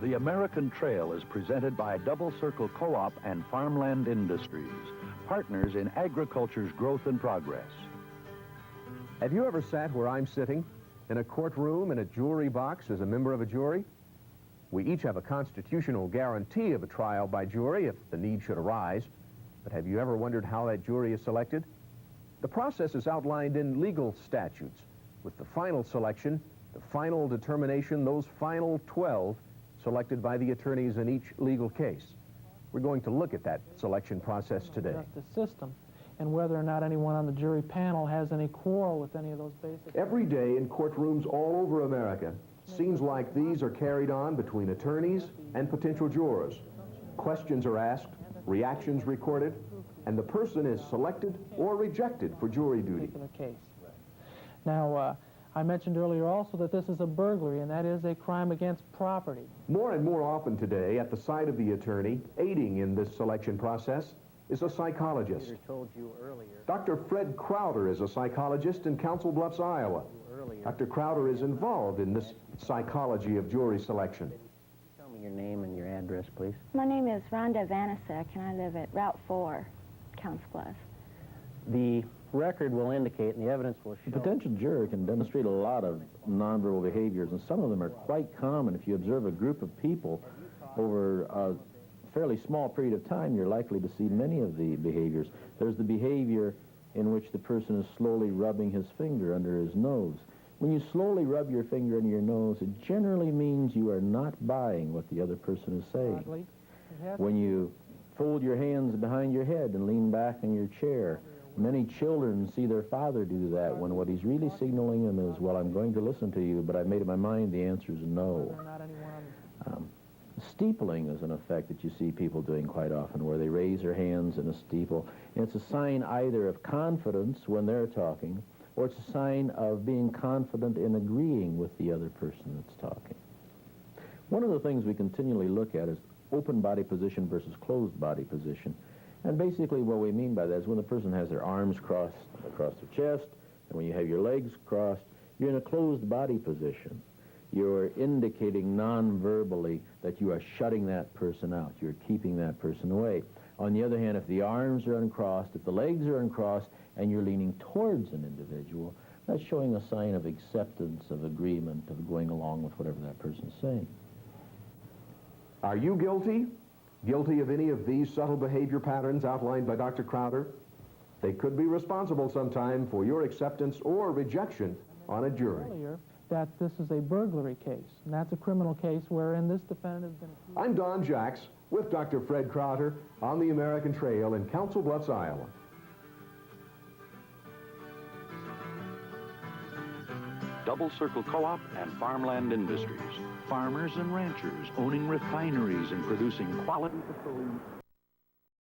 The American Trail is presented by Double Circle Co-op and Farmland Industries, partners in agriculture's growth and progress. Have you ever sat where I'm sitting, in a courtroom in a jury box as a member of a jury? We each have a constitutional guarantee of a trial by jury if the need should arise. But have you ever wondered how that jury is selected? The process is outlined in legal statutes, with the final selection, the final determination, those final 12 selected by the attorneys in each legal case. We're going to look at that selection process today. The system and whether or not anyone on the jury panel has any quarrel with any of those basic... Every day in courtrooms all over America, scenes like these are carried on between attorneys and potential jurors. Questions are asked, reactions recorded, and the person is selected or rejected for jury duty. Case. Now, I mentioned earlier also that this is a burglary, and that is a crime against property. More and more often today, at the side of the attorney, aiding in this selection process, is a psychologist. Dr. Fred Crowder is a psychologist in Council Bluffs, Iowa. Dr. Crowder is involved in this psychology of jury selection. Tell me your name and your address, please. My name is Rhonda Vanasek, and I live at Route 4, Council Bluffs. The record will indicate, and the evidence will show... The potential juror can demonstrate a lot of nonverbal behaviors, and some of them are quite common. If you observe a group of people over a fairly small period of time, you're likely to see many of the behaviors. There's the behavior in which the person is slowly rubbing his finger under his nose. When you slowly rub your finger under your nose, it generally means you are not buying what the other person is saying. When you fold your hands behind your head and lean back in your chair, many children see their father do that when what he's really signaling them is, well, I'm going to listen to you, but I've made up my mind the answer is no. Steepling is an effect that you see people doing quite often, where they raise their hands in a steeple. And it's a sign either of confidence when they're talking, or it's a sign of being confident in agreeing with the other person that's talking. One of the things we continually look at is open body position versus closed body position. And basically what we mean by that is when the person has their arms crossed across their chest, and when you have your legs crossed, you're in a closed body position. You're indicating non-verbally that you are shutting that person out. You're keeping that person away. On the other hand, if the arms are uncrossed, if the legs are uncrossed, and you're leaning towards an individual, that's showing a sign of acceptance, of agreement, of going along with whatever that person's saying. Are you guilty? Guilty of any of these subtle behavior patterns outlined by Dr. Crowder? They could be responsible sometime for your acceptance or rejection on a jury. That this is a burglary case, and that's a criminal case wherein this defendant has been accused. I'm Don Jacks with Dr. Fred Crowder on the American Trail in Council Bluffs, Iowa. Double Circle Co-op and Farmland Industries, farmers and ranchers owning refineries and producing quality petroleum.